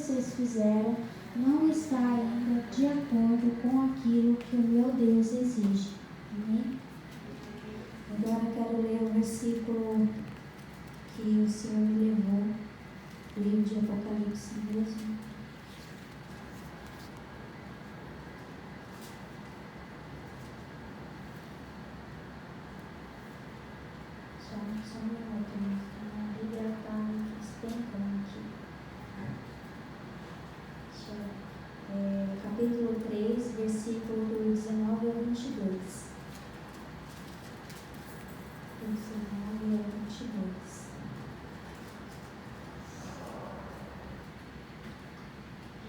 vocês fizeram não está ainda de acordo com aquilo que o meu Deus exige. Amém? Agora eu quero ler o versículo que o Senhor me levou, livro de Apocalipse mesmo. Só um minuto, a Bíblia está esquentando aqui. Capítulo 3, versículo do 19 ao 22. 19 ao 22.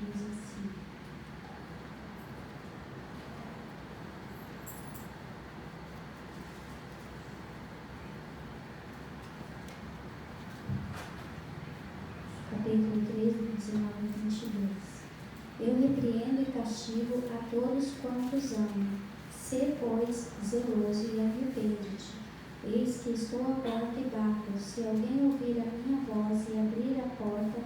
Diz assim: capítulo 3, 19 ao 22. Eu repreendo e castigo a todos quantos amo. Sê, pois, zeloso e arrepende-te. Eis que estou à porta e bato. Se alguém ouvir a minha voz e abrir a porta,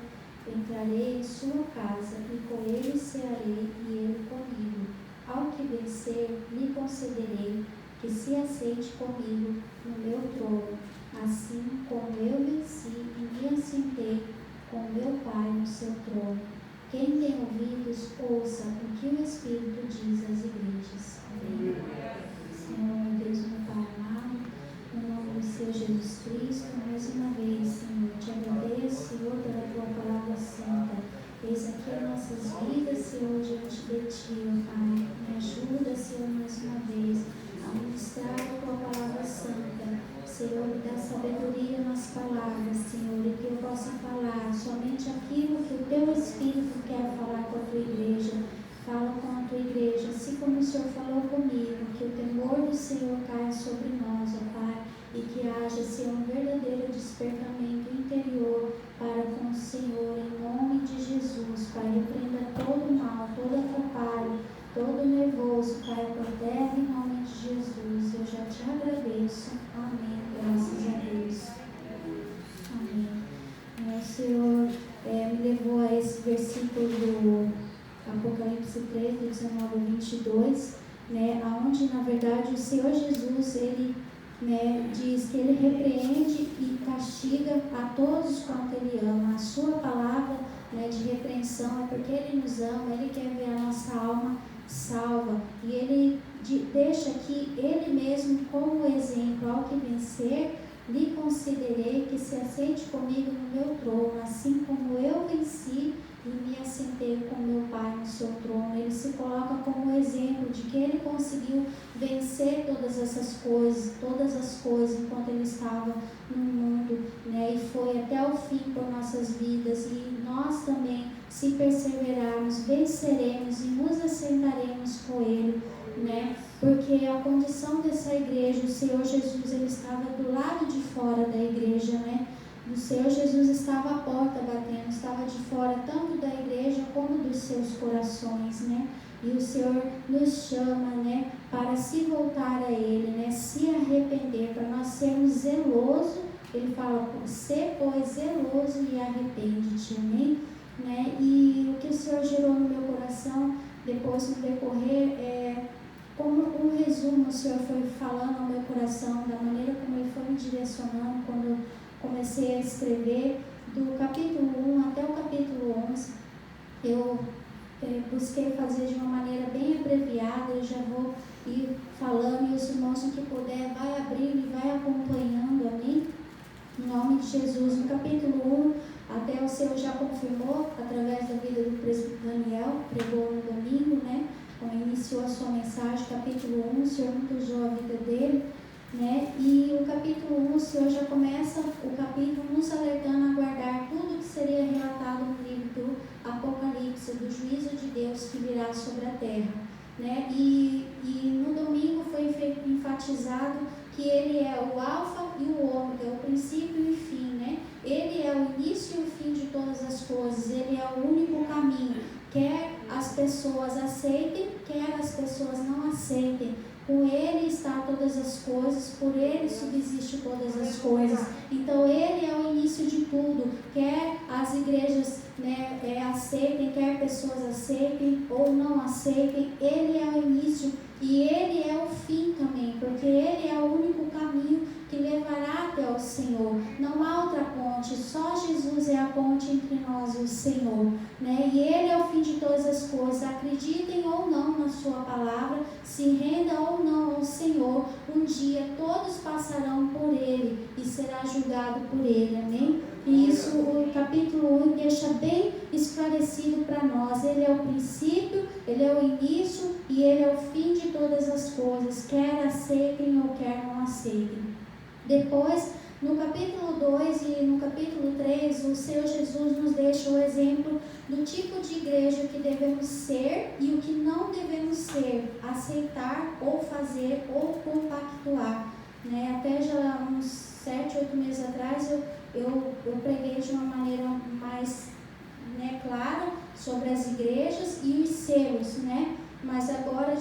entrarei em sua casa e com ele cearei e ele comigo. Ao que vencer, lhe concederei que se assente comigo no meu trono, assim como eu venci e me assentei com meu Pai no seu trono. Quem tem ouvidos, ouça o que o Espírito diz às igrejas. Amém. Senhor, meu Deus, meu Pai amado, no nome do Senhor Jesus Cristo, mais uma vez, Senhor, te agradeço, Senhor, pela tua palavra santa. Eis aqui as nossas vidas, Senhor, diante de ti, ó Pai. Me ajuda, Senhor, mais uma vez, a ministrar a tua palavra santa. Senhor, me dá sabedoria nas palavras, Senhor, e que eu possa falar somente aquilo que o teu Espírito quer falar com a tua igreja. Fala com a tua igreja, assim como o Senhor falou comigo, que o temor do Senhor caia sobre nós, ó Pai, e que haja, Senhor, um verdadeiro despertamento interior para com o Senhor, em nome de Jesus. Pai, repreenda todo o mal, todo atrapalho, todo nervoso, Pai, por terra, em nome de Jesus. Eu já te agradeço. Amém. Graças a Deus. Amém. O Senhor me levou a esse versículo do Apocalipse 3, 19 a 22, onde, na verdade, o Senhor Jesus, ele diz que ele repreende e castiga a todos quanto ele ama. A sua palavra de repreensão é porque ele nos ama, ele quer ver a nossa alma salva, e ele deixa aqui ele mesmo como exemplo. Ao que vencer, lhe concederei que se assente comigo no meu trono, assim como eu venci e me assentei com meu Pai no seu trono. Ele se coloca como exemplo de que ele conseguiu vencer todas as coisas enquanto ele estava no mundo, e foi até o fim por nossas vidas. E nós também, se perseverarmos, venceremos e nos assentaremos com ele, porque a condição dessa igreja, o Senhor Jesus, ele estava do lado de fora da igreja, O Senhor Jesus estava à porta batendo, estava de fora tanto da igreja como dos seus corações, E o Senhor nos chama, para se voltar a Ele, se arrepender, para nós sermos zelosos. Ele fala, ser, pois, zeloso e arrepende-te, amém? E o que o Senhor gerou no meu coração, depois no decorrer, como um resumo, o Senhor foi falando ao meu coração, da maneira como Ele foi me direcionando, quando eu comecei a escrever, do capítulo 1 até o capítulo 11, eu busquei fazer de uma maneira bem abreviada. Eu já vou ir falando, e os irmãos que puder, vai abrindo e vai acompanhando, amém? Em nome de Jesus. No capítulo 1, até o Senhor já confirmou, através da vida do presbítero Daniel, pregou no domingo, quando iniciou a sua mensagem, capítulo 1, o Senhor muito usou a vida dele, E o capítulo 1, o Senhor já começa o capítulo nos alertando a guardar tudo que seria relatado no livro do Apocalipse, do juízo de Deus que virá sobre a terra, E no domingo foi enfatizado que ele é o alfa e o ômega, o princípio e o fim, Ele é o início e o fim de todas as coisas, ele é o único caminho, quer as pessoas aceitem, quer as pessoas não aceitem. Com Ele está todas as coisas, por Ele subsiste todas as coisas. Então Ele é o início de tudo. Quer as igrejas, né, aceitem, quer pessoas aceitem ou não aceitem, Ele é o início e Ele é o fim também, porque Ele é o único caminho que levará até o Senhor. Não há outra ponte, só Jesus é a ponte entre nós e o Senhor, né? E Ele é o fim de todas as coisas. Acreditem ou não na sua palavra, se rendam ou não ao Senhor, um dia todos passarão por Ele e será julgado por Ele, amém? E isso o capítulo 1 deixa bem esclarecido para nós. Ele é o princípio, Ele é o início e Ele é o fim de todas as coisas, quer aceitem ou quer não aceitem. Depois, no capítulo 2 e no capítulo 3, o Senhor Jesus nos deixa o exemplo do tipo de igreja que devemos ser e o que não devemos ser, aceitar ou fazer ou compactuar, né? Até já uns 7, 8 meses atrás eu preguei de uma maneira mais, né, clara sobre as igrejas e os selos, né? Mas agora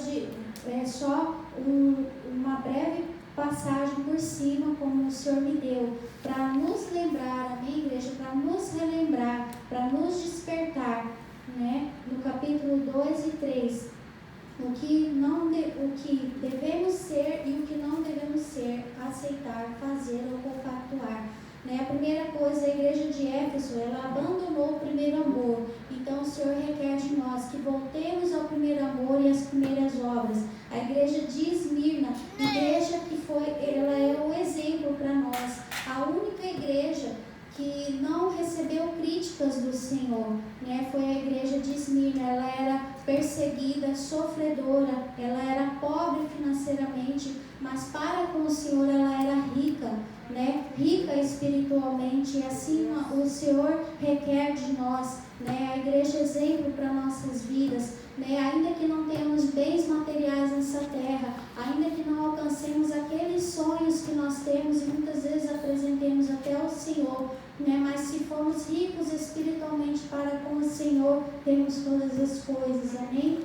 é só uma breve passagem por cima, como o Senhor me deu, para nos lembrar, amém, igreja? Para nos relembrar, para nos despertar, né? No capítulo 2 e 3, o que devemos ser e o que não devemos ser, aceitar, fazer ou compactuar. Né? A primeira coisa, a igreja de Éfeso, ela abandonou o primeiro amor. Então o Senhor requer de nós que voltemos ao primeiro amor e às primeiras obras. A igreja de Esmirna, igreja ela é o exemplo para nós, a única igreja que não recebeu críticas do Senhor, né? Foi a igreja de Esmirna. Ela era perseguida, sofredora, ela era pobre financeiramente, mas para com o Senhor ela era rica, né? Rica espiritualmente, e assim o Senhor requer de nós, né? A igreja é exemplo para nossas vidas, né? Ainda que não tenhamos bens materiais nessa terra, ainda que não alcancemos aqueles sonhos que nós temos e muitas vezes apresentemos até ao Senhor, né? Mas se formos ricos espiritualmente para com o Senhor, temos todas as coisas, amém?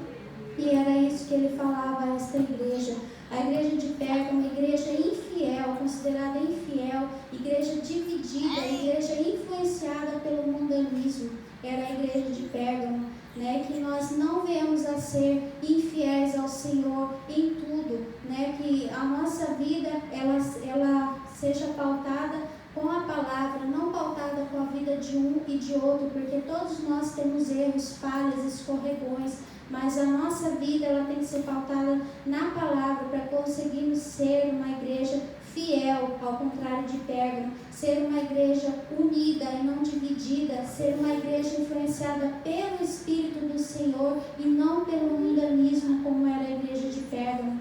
E era isso que ele falava a esta igreja. A igreja de Pérgamo, igreja infiel, considerada infiel, igreja dividida, igreja influenciada pelo mundanismo, era a igreja de Pérgamo, né? Que nós não venhamos a ser infiéis ao Senhor em tudo, né? Que a nossa vida, ela seja pautada com a palavra, não pautada com a vida de um e de outro, porque todos nós temos erros, falhas, escorregões, mas a nossa vida ela tem que ser pautada na palavra para conseguirmos ser uma igreja fiel, ao contrário de Pérgamo, ser uma igreja unida e não dividida, ser uma igreja influenciada pelo Espírito do Senhor e não pelo mundanismo como era a igreja de Pérgamo.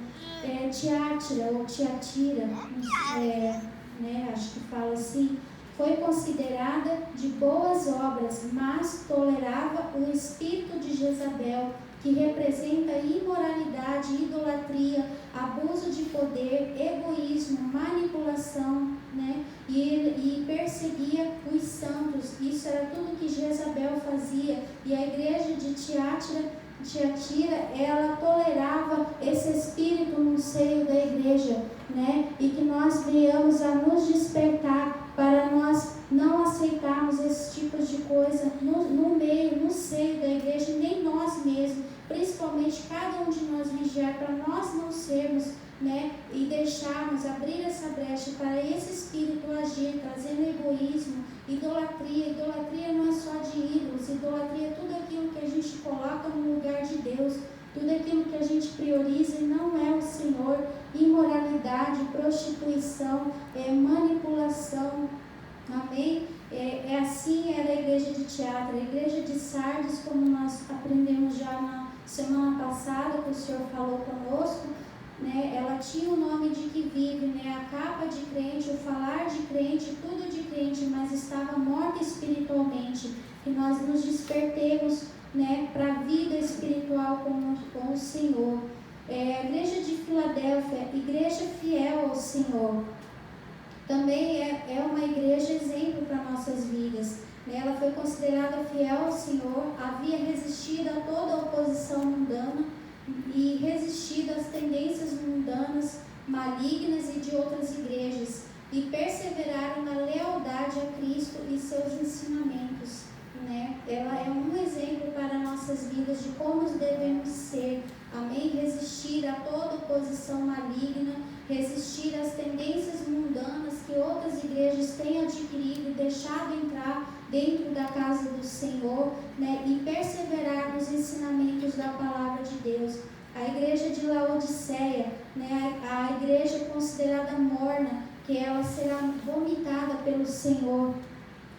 Tiátira ou Tiatira, né, acho que fala assim, foi considerada de boas obras, mas tolerava o espírito de Jezabel, que representa imoralidade, idolatria, abuso de poder, egoísmo, manipulação, né? E perseguia os santos. Isso era tudo que Jezabel fazia. E a igreja de Tiatira, ela tolerava esse espírito no seio da igreja, né? E que nós venhamos a nos despertar para nós não aceitarmos esses tipos de coisa no meio, no seio da igreja, nem nós mesmos, principalmente cada um de nós vigiar para nós não sermos, né? E deixarmos abrir essa brecha para esse espírito agir, trazendo egoísmo, idolatria. Idolatria não é só de ídolos, idolatria é tudo aquilo que a gente coloca no lugar de Deus, tudo aquilo que a gente prioriza e não é o Senhor. Imoralidade, prostituição, manipulação, amém? Assim era a igreja de Tiatira. A igreja de Sardes, como nós aprendemos já na semana passada, que o Senhor falou conosco, né? Ela tinha o nome de que vive, né? A capa de crente, o falar de crente, tudo de crente, mas estava morta espiritualmente. Que nós nos despertemos, né, para a vida espiritual com o Senhor. A igreja de Filadélfia, igreja fiel ao Senhor, também é uma igreja exemplo para nossas vidas. Ela foi considerada fiel ao Senhor, havia resistido a toda a oposição mundana, e resistido às tendências mundanas, malignas e de outras igrejas, e perseveraram na lealdade a Cristo e seus ensinamentos. Né? Ela é um exemplo para nossas vidas de como devemos ser, amém? Resistir a toda oposição maligna, resistir às tendências mundanas que outras igrejas têm adquirido e deixado entrar dentro da casa do Senhor, né? E perseverar nos ensinamentos da palavra de Deus. A igreja de Laodiceia, né? A igreja considerada morna, que ela será vomitada pelo Senhor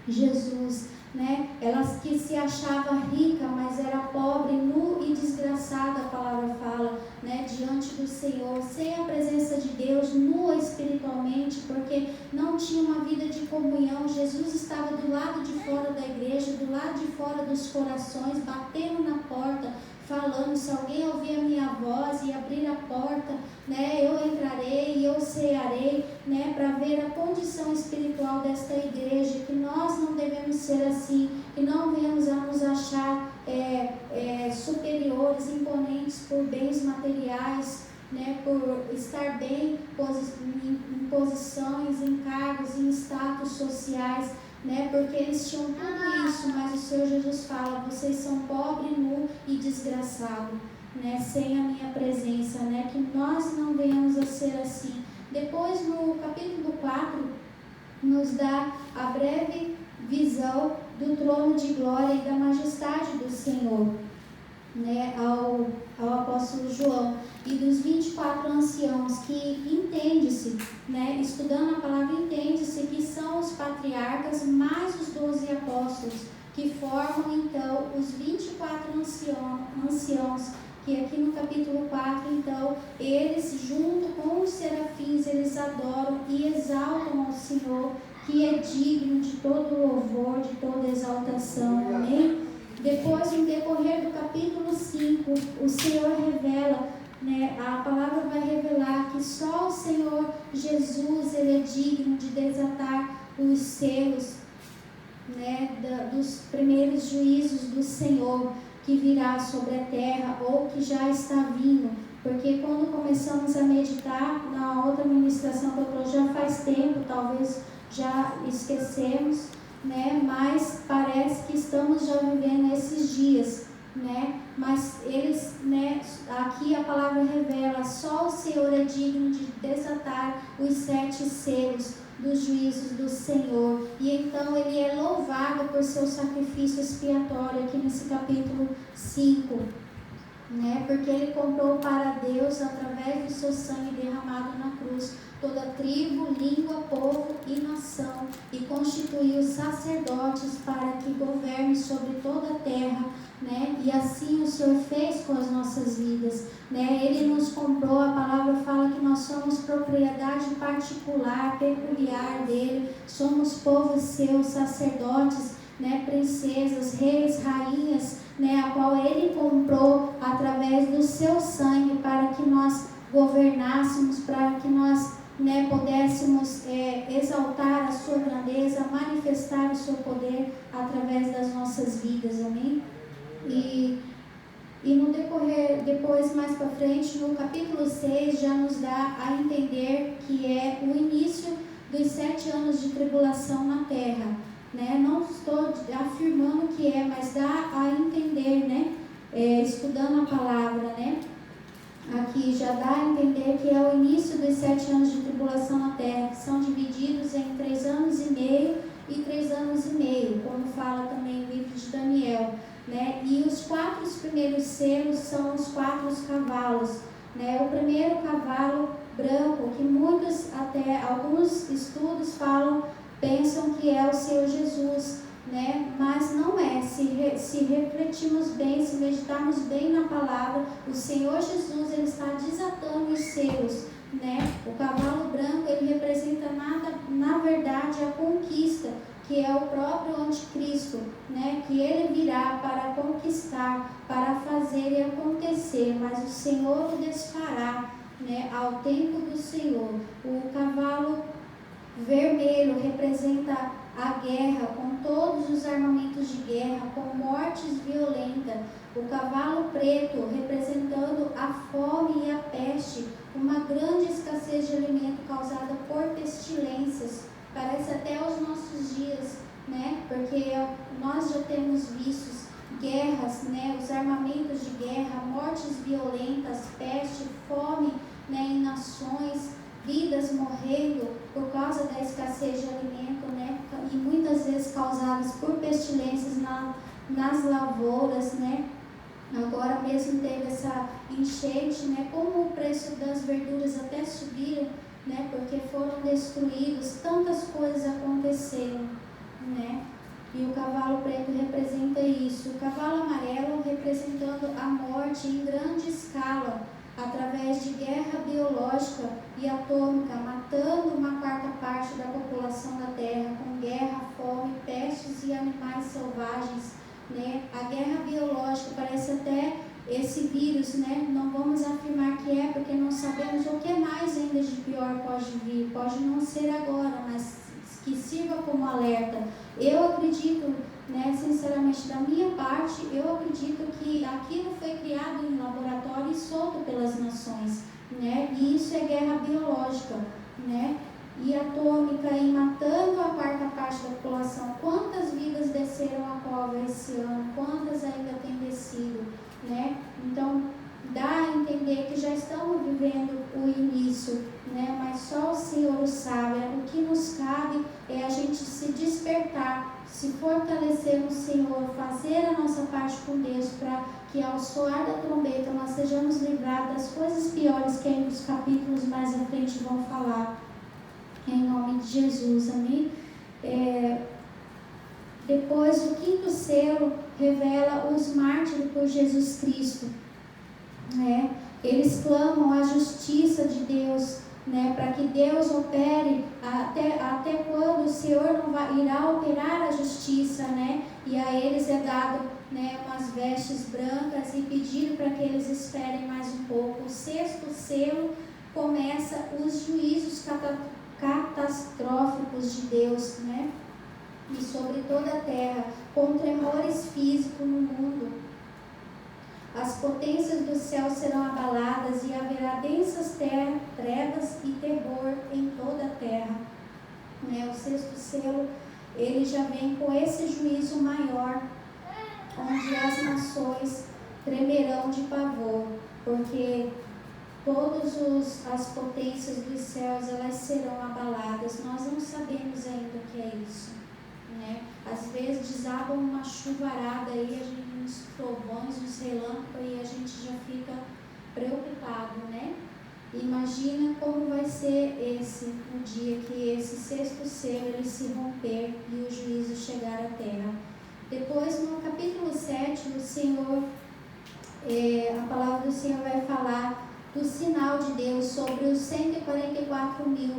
Jesus, né? Ela que se achava rica, mas era pobre, nu e desgraçada, a palavra fala, né? Diante do Senhor, sem a presença de Deus, nua espiritualmente, porque não tinha uma vida de comunhão. Jesus estava do lado de fora da igreja, do lado de fora dos corações, batendo na porta, falando: se alguém ouvir a minha voz e abrir a porta, né, eu entrarei e eu cearei, né, para ver a condição espiritual desta igreja, que nós não devemos ser assim, que não venhamos a nos achar superiores, imponentes por bens materiais, né, por estar bem em posições, em cargos, em status sociais, né, porque eles tinham tudo isso, mas o Senhor Jesus fala: vocês são pobre, nu e desgraçado, né, sem a minha presença, né, que nós não venhamos a ser assim. Depois, no capítulo 4, nos dá a breve visão do trono de glória e da majestade do Senhor, né, ao apóstolo João, e dos 24 anciãos, que entende-se, né, estudando a palavra, entende-se que são os patriarcas mais os 12 apóstolos, que formam então os 24 anciãos, que aqui no capítulo 4, então, eles junto com os serafins, eles adoram e exaltam ao Senhor, que é digno de todo louvor, de toda exaltação, amém? Depois, no decorrer do capítulo 5, o Senhor revela, né, a palavra vai revelar que só o Senhor Jesus, ele é digno de desatar os selos, né, dos primeiros juízos do Senhor, que virá sobre a terra ou que já está vindo. Porque quando começamos a meditar na outra ministração que eu trouxe, já faz tempo, talvez já esquecemos, né? Mas parece que estamos já vivendo esses dias, né? Mas eles, né? Aqui a palavra revela: só o Senhor é digno de desatar os 7 selos dos juízos do Senhor. E então ele é louvado por seu sacrifício expiatório aqui nesse capítulo 5, né? Porque ele comprou para Deus, através do seu sangue derramado na cruz, toda tribo, língua, povo e nação, e constituiu sacerdotes para que governe sobre toda a terra, né? E assim o Senhor fez com as nossas vidas, né? Ele nos comprou, a palavra fala que nós somos propriedade particular, peculiar dele, somos povo seu, sacerdotes, né? Princesas, reis, rainhas, né? A qual ele comprou através do seu sangue, para que nós governássemos, para que nós, né, pudéssemos exaltar a sua grandeza, manifestar o seu poder através das nossas vidas, amém? E no decorrer, depois mais para frente, no capítulo 6, já nos dá a entender que é o início dos 7 anos de tribulação na terra, né? Não estou afirmando que é, mas dá a entender, né? Estudando a palavra, né? Aqui já dá a entender que é o início dos 7 anos de tribulação na terra, que são divididos em 3 anos e meio e 3 anos e meio, como fala também o livro de Daniel, né? E os 4 primeiros selos são os 4 cavalos, né? O primeiro cavalo branco, que muitos, até alguns estudos pensam que é o Senhor Jesus, né? Mas não é. Se refletirmos bem, se meditarmos bem na palavra, o Senhor Jesus, ele está desatando os selos, né? O cavalo branco, ele representa na verdade a conquista, que é o próprio anticristo, né? Que ele virá para conquistar, para fazer e acontecer, mas o Senhor o desfará, né? Ao tempo do Senhor. O cavalo vermelho representa a guerra, com todos os armamentos de guerra, com mortes violentas, O cavalo preto representando a fome e a peste, uma grande escassez de alimento causada por pestilências. Parece até os nossos dias, né? Porque nós já temos visto guerras, né? Os armamentos de guerra, mortes violentas, peste, fome, né? Em nações, vidas morrendo por causa da escassez de alimento, né? E muitas vezes causadas por pestilências nas lavouras, né? Agora mesmo teve essa enchente, né? Como o preço das verduras até subiram, né? Porque foram destruídos, tantas coisas aconteceram, né? E o cavalo preto representa isso. O cavalo amarelo representando a morte em grande escala, através de guerra biológica e atômica, matando uma quarta parte da população da Terra, com guerra, fome, pestes e animais selvagens, né? A guerra biológica parece até esse vírus, né? Não vamos afirmar que é, porque não sabemos o que mais ainda de pior pode vir. Pode não ser agora, mas que sirva como alerta. Eu acredito, né, sinceramente, da minha parte, eu acredito que aquilo foi criado em laboratório e solto pelas nações, né? E isso é guerra biológica, né? E atômica, e matando a quarta parte da população. Quantas vidas desceram a cova esse ano? Quantas ainda têm descido, né? Então, dá a entender que já estamos vivendo o início, né? Mas só o Senhor o sabe. O que nos cabe é a gente se despertar, se fortalecer no Senhor, fazer a nossa parte com Deus, para que ao soar da trombeta nós sejamos livrados das coisas piores que ainda os capítulos mais à frente vão falar. Em nome de Jesus, amém? Depois, o quinto selo revela os mártires por Jesus Cristo, né? Eles clamam a justiça de Deus, né? Para que Deus opere até quando o Senhor não irá operar a justiça, né? E a eles é dado, né, umas vestes brancas e pedido para que eles esperem mais um pouco. O sexto selo começa os juízos catastróficos de Deus, né? E sobre toda a terra, com tremores físicos no mundo. As potências do céu serão abaladas e haverá densas trevas e terror em toda a terra, né? O sexto selo, ele já vem com esse juízo maior, onde as nações tremerão de pavor, porque todas as potências dos céus, elas serão abaladas. Nós não sabemos ainda o que é isso, né? Às vezes desaba uma chuvarada aí, uns trovões, uns relâmpagos, e a gente já fica preocupado, né? Imagina como vai ser no dia que esse sexto selo ele se romper e o juízo chegar à terra. Depois, no capítulo 7, o Senhor, a palavra do Senhor vai falar do sinal de Deus sobre os 144 mil,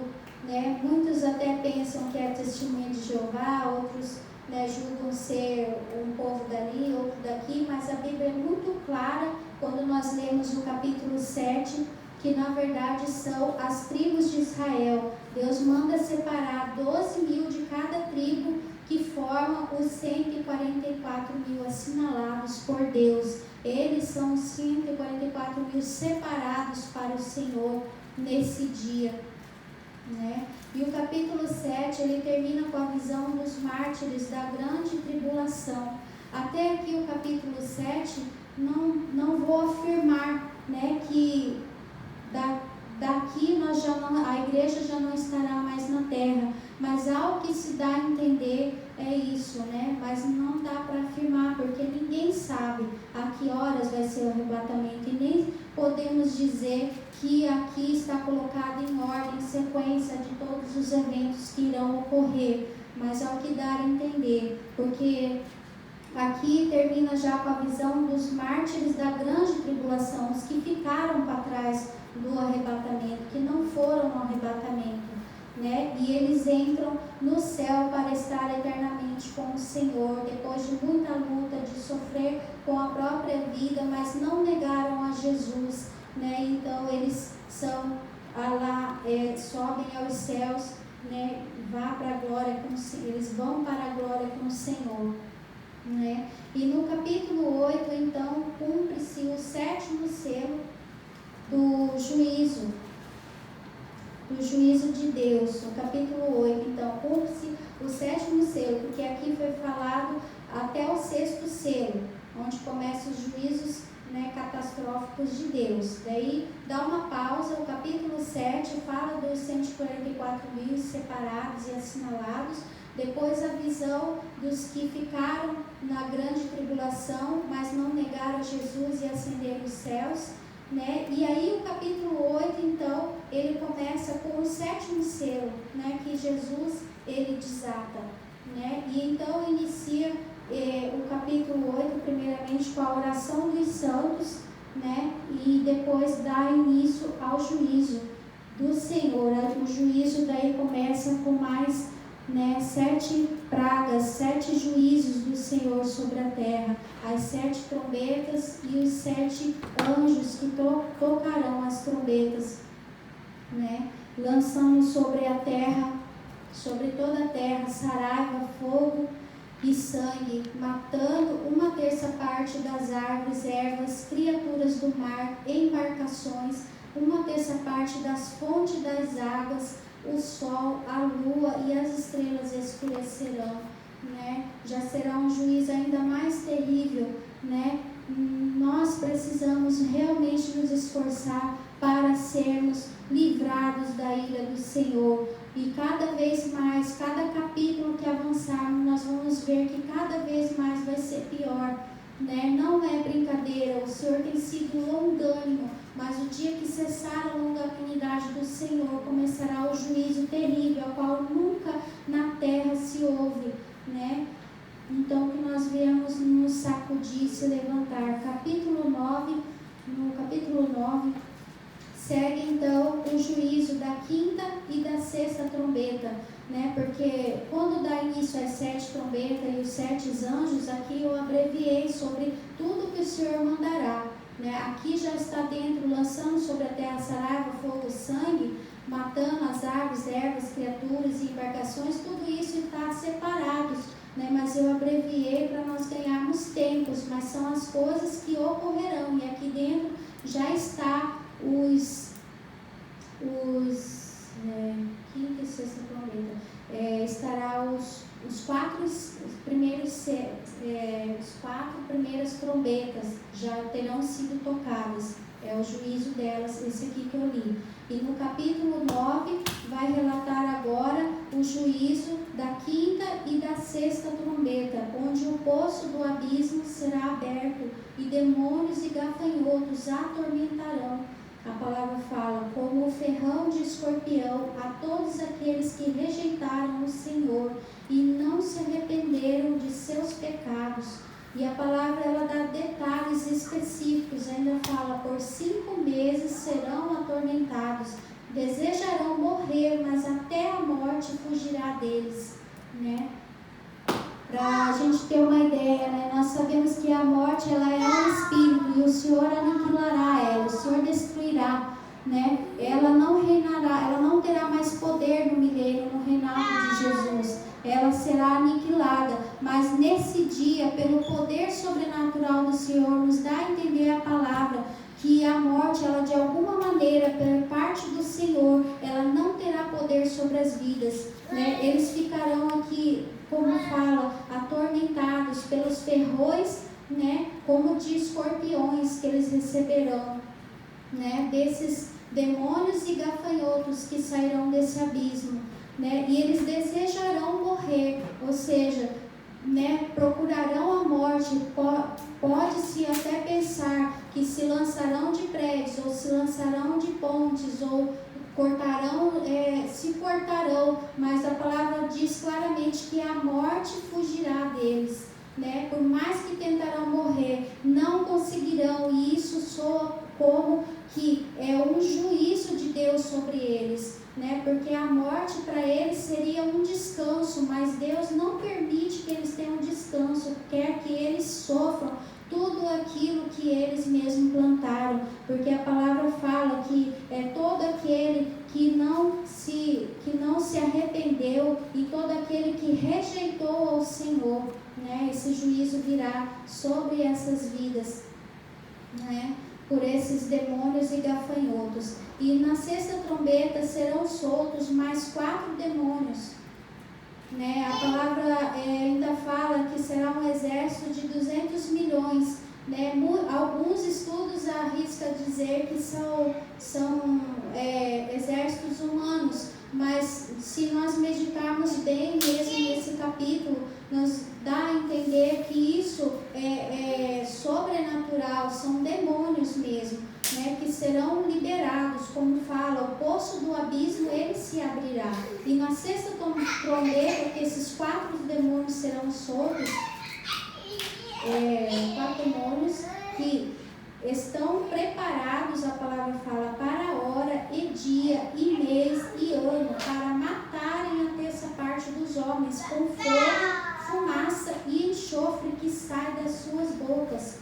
né? Muitos até pensam que é testemunho de Jeová, outros, né, julgam ser um povo dali, outro daqui, mas a Bíblia é muito clara quando nós lemos no capítulo 7, que na verdade são as tribos de Israel. Deus manda separar 12 mil de cada tribo, que formam os 144 mil assinalados por Deus. Eles são os 144 mil separados para o Senhor nesse dia, né? E o capítulo 7, ele termina com a visão dos mártires da grande tribulação. Até aqui o capítulo 7, não vou afirmar, né, que daqui a igreja já não estará mais na terra, mas ao que se dá a entender é isso, né? Mas não dá para afirmar, porque ninguém sabe a que horas vai ser o arrebatamento, e nem podemos dizer que aqui está colocado em ordem, sequência de todos os eventos que irão ocorrer, mas ao que dá a entender, porque aqui termina já com a visão dos mártires da grande tribulação, os que ficaram para trás do arrebatamento, que não foram no arrebatamento, né? E eles entram no céu para estar eternamente com o Senhor, depois de muita luta, de sofrer com a própria vida, mas não negaram a Jesus, né? Então eles sobem aos céus, né? Eles vão para a glória com o Senhor, né? E no capítulo 8, então, cumpre-se o 7º selo do juízo de Deus. No capítulo 8, então, cumpre-se o 7º selo, porque aqui foi falado até o 6º selo, onde começam os juízos, né, catastróficos de Deus. Daí dá uma pausa, o capítulo 7 fala dos 144.000 separados e assinalados, depois a visão dos que ficaram na grande tribulação, mas não negaram Jesus e ascenderam os céus, né? E aí o capítulo 8, então, ele começa com o 7º selo, né, que Jesus, ele desata, né? E então inicia o capítulo 8, primeiramente com a oração dos santos, né? E depois dá início ao juízo do Senhor. O juízo daí começa com mais, né, 7 pragas, 7 juízos do Senhor sobre a terra, as 7 trombetas e os 7 anjos que tocarão as trombetas, né, lançando sobre a terra, sobre toda a terra, saraiva, fogo e sangue, matando 1/3 parte das árvores, ervas, criaturas do mar, embarcações, 1/3 parte das fontes das águas, o sol, a lua e as estrelas escurecerão, né? Já será um juízo ainda mais terrível, né? Nós precisamos realmente nos esforçar para sermos livrados da ira do Senhor. E cada vez mais, cada capítulo que avançarmos, nós vamos ver que cada vez mais vai ser pior, né? Não é brincadeira, o Senhor tem sido longânimo, mas o dia que cessar a longanimidade do Senhor, começará o juízo terrível, a qual nunca na terra se ouve, né? Então, que nós viemos nos sacudir, se levantar. Capítulo 9, no capítulo 9, segue então o juízo da 5ª e da 6ª trombeta, né? Porque quando dá início às 7 trombetas e os 7 anjos, aqui eu abreviei sobre tudo que o Senhor mandará, né? Aqui já está dentro, lançando sobre a terra saraiva, fogo e sangue, matando as árvores, ervas, criaturas e embarcações, tudo isso está separado, né? Mas eu abreviei para nós ganharmos tempos, mas são as coisas que ocorrerão, e aqui dentro já está quinta e sexta trombeta, estará os 4 primeiras trombetas já terão sido tocadas, é o juízo delas, esse aqui que eu li. E no capítulo 9 vai relatar agora o juízo da 5ª e da 6ª trombeta, onde o poço do abismo será aberto e demônios e gafanhotos atormentarão. A palavra fala, como o ferrão de escorpião, a todos aqueles que rejeitaram o Senhor e não se arrependeram de seus pecados. E a palavra, ela dá detalhes específicos, ainda fala, por 5 meses serão atormentados, desejarão morrer, mas até a morte fugirá deles, né? Para a gente ter uma ideia, né? Nós sabemos que a morte, ela é um espírito e o Senhor aniquilará ela, o Senhor destruirá, né? Ela não reinará, ela não terá mais poder no milênio, no reinado de Jesus. Ela será aniquilada, mas nesse dia, pelo poder sobrenatural do Senhor, nos dá a entender a palavra que a morte, ela de alguma maneira, pela parte do Senhor, ela não terá poder sobre as vidas, né? Eles ficarão aqui, como fala, atormentados pelos ferrões, né? Como de escorpiões que eles receberão, né? Desses demônios e gafanhotos que sairão desse abismo, né? E eles desejarão morrer, ou seja, né, procurarão a morte. Pode-se até pensar que se lançarão de prédios, ou se lançarão de pontes, ou se cortarão, mas a palavra diz claramente que a morte fugirá deles, né? Por mais que tentarão morrer, não conseguirão, e isso soa como que é um juízo de Deus sobre eles, né? Porque a morte para eles seria um descanso, mas Deus não permite que eles tenham descanso, quer que eles sofram tudo aquilo que eles mesmos plantaram, porque a palavra fala que é todo aquele que não se arrependeu e todo aquele que rejeitou o Senhor, né? Esse juízo virá sobre essas vidas, né? Por esses demônios e gafanhotos. E na sexta trombeta serão soltos mais 4 demônios, né? A palavra ainda fala que será um exército de 200 milhões, né? Alguns estudos arriscam dizer que são exércitos humanos, mas se nós meditarmos bem mesmo nesse capítulo, nos dá a entender que isso é sobrenatural, são demônios mesmo, né, que serão liberados, como fala, o poço do abismo ele se abrirá. E na sexta trombeta, que esses 4 demônios serão soltos, 4 demônios que estão preparados, a palavra fala, para a hora e dia e mês e ano, para matarem a terça parte dos homens com fogo, fumaça e enxofre que sai das suas bocas,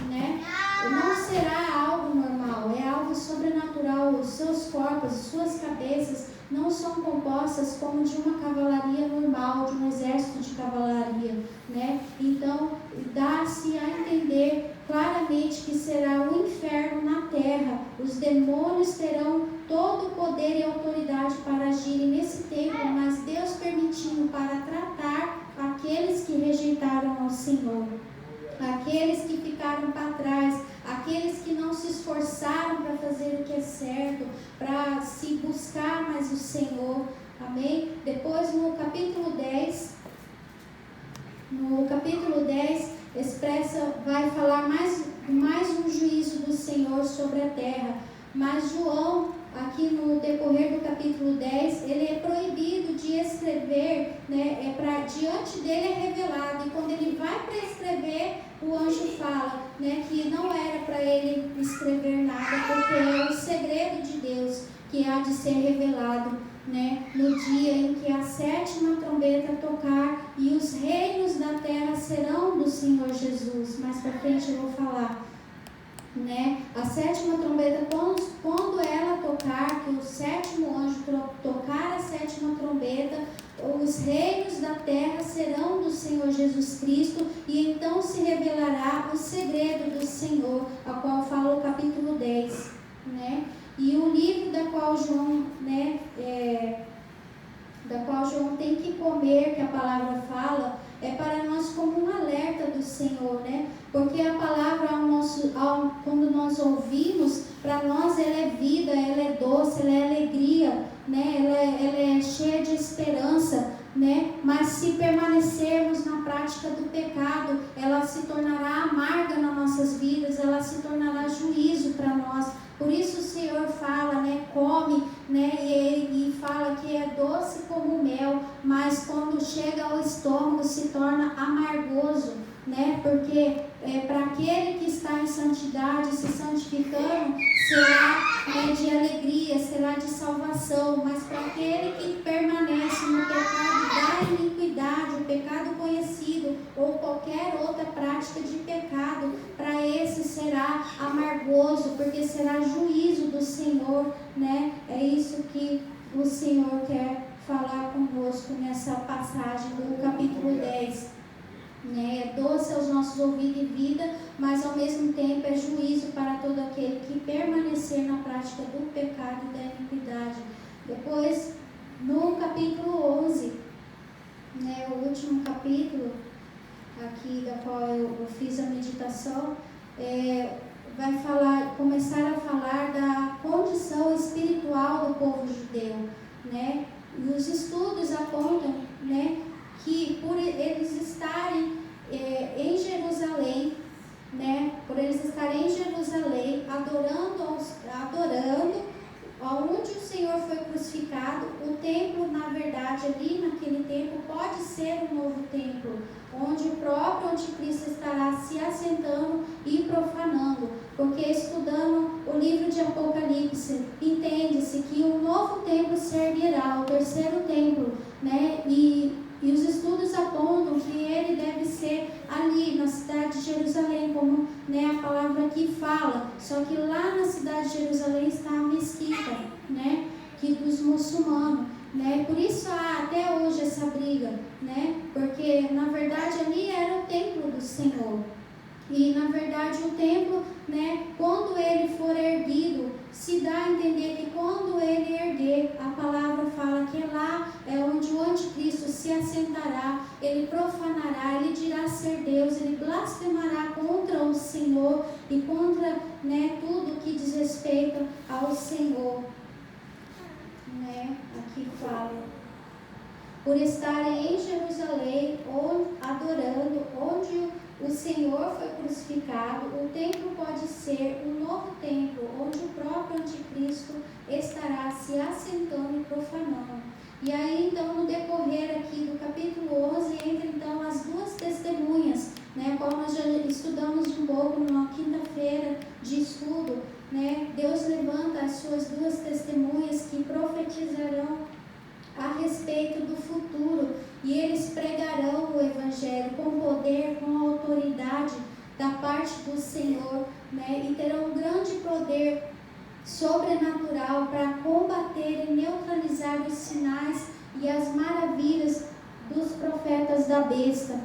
né? Não será algo normal, é algo sobrenatural. Os seus corpos, as suas cabeças não são compostas como de uma cavalaria normal, de um exército de cavalaria, né? Então, dá-se a entender claramente que será um inferno na terra. Os demônios terão todo o poder e autoridade para agirem nesse tempo, mas Deus permitiu para tratar aqueles que rejeitaram ao Senhor, aqueles que ficaram para trás, aqueles que não se esforçaram para fazer o que é certo, para se buscar mais o Senhor. Amém? Depois no capítulo 10 vai falar mais um juízo do Senhor sobre a terra. Mas João, aqui no decorrer do capítulo 10, ele é proibido de escrever, né? Diante dele é revelado, e quando ele vai para escrever, o anjo fala, né, que não era para ele escrever nada, porque é o segredo de Deus que há de ser revelado, né, no dia em que a sétima trombeta tocar e os reinos da terra serão do Senhor Jesus. Mais para frente eu vou falar, né? A sétima trombeta, quando ela tocar, que o sétimo anjo tocar a sétima trombeta, os reinos da terra serão do Senhor Jesus Cristo, e então se revelará o segredo do Senhor, a qual fala o capítulo 10, né? E o livro da qual João, né, da qual João tem que comer, que a palavra fala, é para nós como um alerta do Senhor, né? Porque a palavra, quando nós ouvimos, para nós ela é vida, ela é doce, ela é alegria, né? Ela é cheia de esperança, né? Mas se permanecermos na prática do pecado, ela se tornará amarga nas nossas vidas, ela se tornará juízo para nós. Por isso o Senhor fala, né, come, né, e fala que é doce como mel, mas quando chega ao estômago se torna amargoso, né, porque para aquele que está em santidade, se santificando, será, né, de alegria, será de salvação, mas para aquele que permanece no pecado da iniquidade, o pecado conhecido ou qualquer outra prática de pecado, para esse será amargoso, porque será juízo do Senhor, né? É isso que o Senhor quer falar conosco nessa passagem do capítulo 10. É doce aos nossos ouvidos e vida, mas ao mesmo tempo é juízo para todo aquele que permanecer na prática do pecado e da iniquidade. Depois, no capítulo 11, né, o último capítulo aqui da qual eu fiz a meditação, vai começar a falar da condição espiritual do povo judeu, né? E os estudos apontam, né, que por eles estarem em Jerusalém, né, por eles estarem em Jerusalém, adorando onde o Senhor foi crucificado, o templo, na verdade, ali naquele templo, pode ser um novo templo, onde o próprio anticristo estará se assentando e profanando, porque estudando o livro de Apocalipse, entende-se que um novo templo se erguerá, o terceiro templo, né, e os estudos apontam que ele deve ser ali na cidade de Jerusalém, como, né, a palavra aqui fala. Só que lá na cidade de Jerusalém está a mesquita, né, que dos muçulmanos. né? Por isso há até hoje essa briga, né? Porque na verdade ali era o templo do Senhor. E na verdade o templo, né, quando ele for erguido, se dá a entender que quando ele erguer, a palavra fala que lá é onde o anticristo se assentará, ele profanará, ele dirá ser Deus, ele blasfemará contra o Senhor e contra, né, tudo que diz respeito ao Senhor, né? Aqui fala: por estarem em Jerusalém, adorando, onde o Senhor foi crucificado, o templo pode ser um novo templo, onde o próprio anticristo estará se assentando e profanando. E aí, então, no decorrer aqui do capítulo 11, entra então as duas testemunhas, né, como nós já estudamos um pouco numa quinta-feira de estudo, né? Deus levanta as suas duas testemunhas que profetizarão a respeito do futuro, e eles pregarão o Evangelho com poder, com autoridade da parte do Senhor, né? E terão um grande poder sobrenatural para combater e neutralizar os sinais e as maravilhas dos profetas da besta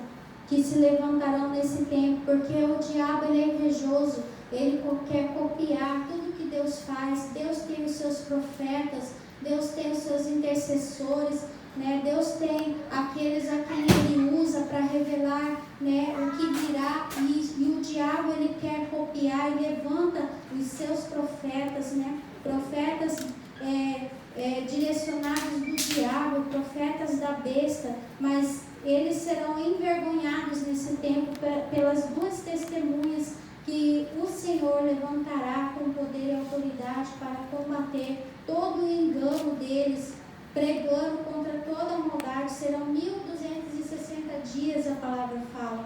que se levantarão nesse tempo, porque o diabo ele é invejoso, ele quer copiar tudo que Deus faz. Deus tem os seus profetas, Deus tem os seus intercessores, né? Deus tem aqueles a quem Ele usa para revelar, né, o que virá, e o diabo ele quer copiar e levanta os seus profetas, né? Profetas direcionados do diabo, profetas da besta, mas eles serão envergonhados nesse tempo pelas duas testemunhas que o Senhor levantará com poder e autoridade para combater todo o engano deles, pregando contra toda a maldade. Serão 1260 dias, a palavra fala.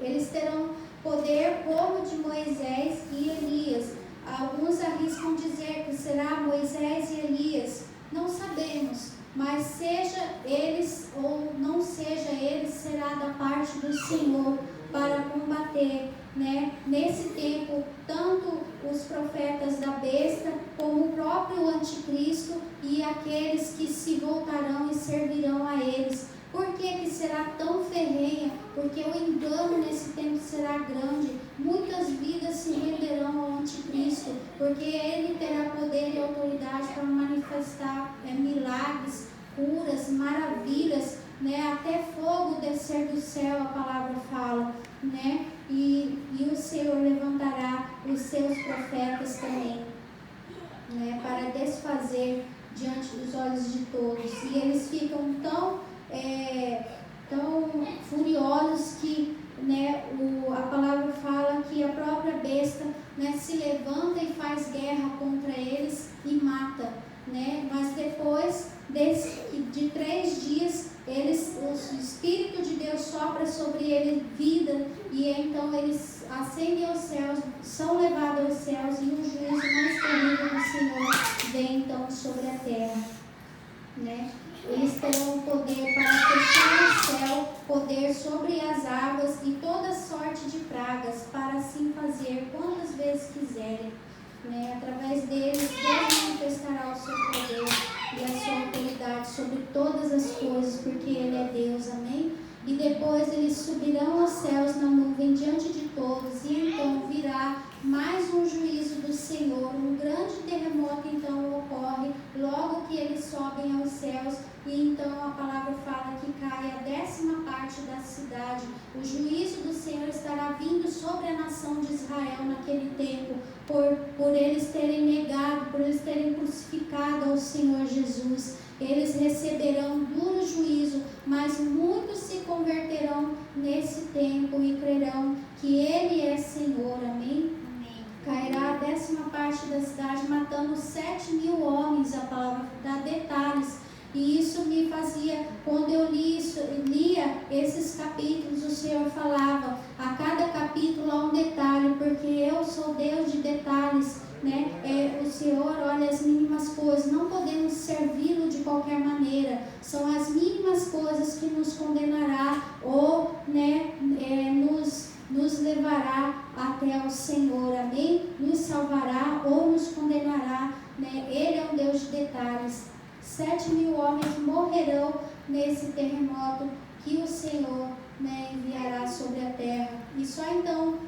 Eles terão poder como de Moisés e Elias. Alguns arriscam dizer que será Moisés e Elias. Não sabemos, mas seja eles ou não seja eles, será da parte do Senhor para combater, né, nesse tempo, tanto os profetas da besta, como o próprio anticristo e aqueles que se voltarão e servirão a eles. Por que será tão ferrenha? Porque o engano nesse tempo será grande. Muitas vidas se renderão ao anticristo, porque ele terá poder e autoridade para manifestar milagres, curas, maravilhas, né? Até fogo descer do céu, a palavra fala, né? E o Senhor levantará os seus profetas também, né? Para desfazer diante dos olhos de todos. E eles ficam tão furiosos que, né, a palavra fala que a própria besta, né, se levanta e faz guerra contra eles e mata, né? Mas depois de 3 dias, o Espírito de Deus sopra sobre ele vida, e então eles ascendem aos céus, são levados aos céus, e o juízo mais terrível do Senhor vem então sobre a terra, né? Eles terão poder para fechar o céu, poder sobre as águas e toda sorte de pragas, para assim fazer quantas vezes quiserem, né? Através deles, Deus manifestará o seu poder e a sua autoridade sobre todas as coisas, porque Ele é Deus, amém? E depois eles subirão aos céus na nuvem diante de todos, e então virá mais um juízo do Senhor. Um grande terremoto então ocorre logo que eles sobem aos céus, e então a palavra fala que cai a 10ª parte da cidade. O juízo do Senhor estará vindo sobre a nação de Israel naquele tempo, por eles terem negado, por eles terem crucificado ao Senhor Jesus. Eles receberão duro juízo, mas muitos se converterão nesse tempo e crerão que Ele é Senhor, amém? Cairá a 10ª parte da cidade, matando 7.000 homens. A palavra dá detalhes, e isso me fazia, quando eu lia esses capítulos, o Senhor falava, a cada capítulo há um detalhe, porque eu sou Deus de detalhes, né? O Senhor olha as mínimas coisas, não podemos servi-lo de qualquer maneira, são as mínimas coisas que nos condenará ou, né, nos levará até o Senhor, amém? Nos salvará ou nos condenará, né? Ele é um Deus de detalhes. 7.000 homens morrerão nesse terremoto que o Senhor, né, enviará sobre a terra. E só então,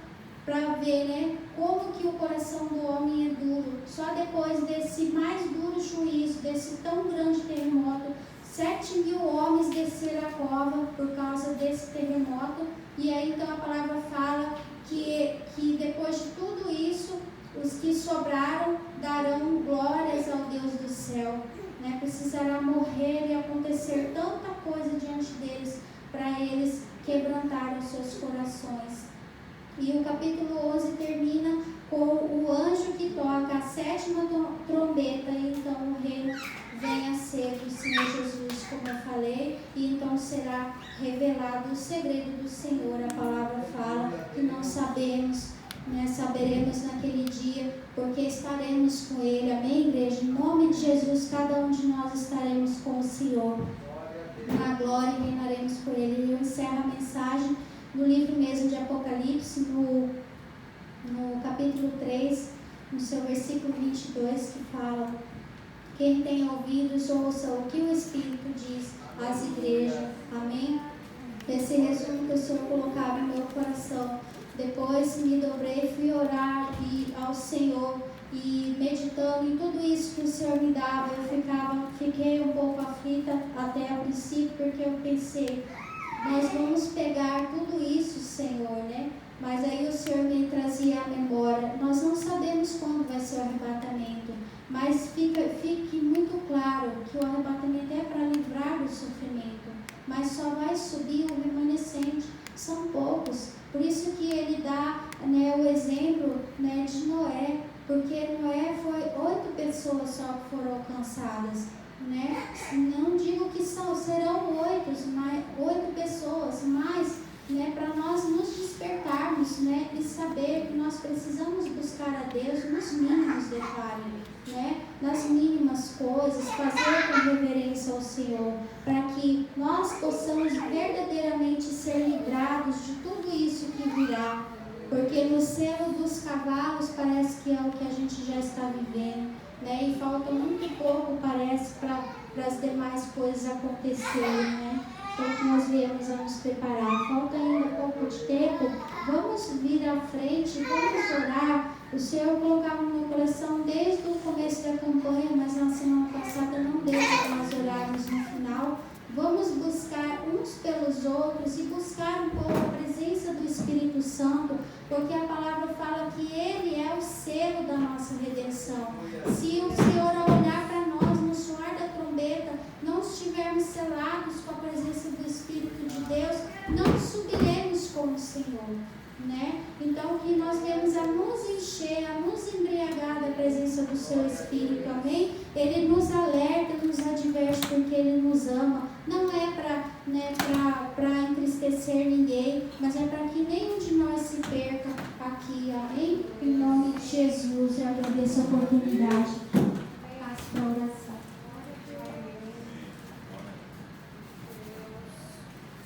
para ver, né, como que o coração do homem é duro, só depois desse mais duro juízo, desse tão grande terremoto, 7.000 homens desceram a cova por causa desse terremoto. E aí então a palavra fala que depois de tudo isso, os que sobraram darão glórias ao Deus do céu, né? Precisará morrer e acontecer tanta coisa diante deles para eles quebrantarem os seus corações. E o capítulo 11 termina com o anjo que toca a 7ª trombeta, e então o reino vem a ser do Senhor Jesus, como eu falei, e então será revelado o segredo do Senhor. A palavra fala que não sabemos, né, saberemos naquele dia, porque estaremos com Ele. Amém, igreja? Em nome de Jesus, cada um de nós estaremos com o Senhor na glória e reinaremos com Ele. E eu encerro a mensagem no livro mesmo de Apocalipse, no capítulo 3, no seu versículo 22, que fala: quem tem ouvidos, ouça o que o Espírito diz às igrejas. Amém? Esse resumo que o Senhor colocava no meu coração. Depois me dobrei, fui orar ao Senhor, e meditando em tudo isso que o Senhor me dava, eu fiquei um pouco aflita até ao princípio, porque eu pensei, nós vamos pegar tudo isso, Senhor, né? Mas aí o Senhor me trazia à memória, nós não sabemos quando vai ser o arrebatamento, mas fique muito claro que o arrebatamento é para livrar do sofrimento, mas só vai subir o remanescente, são poucos. Por isso que ele dá, né, o exemplo, né, de Noé, porque Noé foi 8 pessoas só que foram alcançadas, né? Não digo que serão 8 pessoas, mas, né, para nós nos despertarmos, né, e saber que nós precisamos buscar a Deus nos mínimos detalhes, né, nas mínimas coisas, fazer com reverência ao Senhor, para que nós possamos verdadeiramente ser livrados de tudo isso que virá, porque no selo dos cavalos parece que é o que a gente já está vivendo, né, e falta muito pouco, parece, para as demais coisas acontecerem, né? Então que nós viemos a nos preparar, falta ainda pouco de tempo, vamos vir à frente, vamos orar. O Senhor colocava no meu coração desde o começo da campanha, mas na semana passada não deu para nós orarmos no final. Vamos buscar uns pelos outros e buscar um pouco a presença do Espírito Santo, porque a palavra fala que Ele é o selo da nossa redenção. Se o Senhor, ao olhar para nós no soar da trombeta, não estivermos selados com a presença do Espírito de Deus, não subiremos com o Senhor, né? Então que nós venhamos a nos encher, a nos embriagar da presença do seu Espírito, amém? Ele nos alerta, nos adverte, porque Ele nos ama. Não é para entristecer ninguém, mas é para que nenhum de nós se perca aqui, amém? Em nome de Jesus, eu agradeço a oportunidade.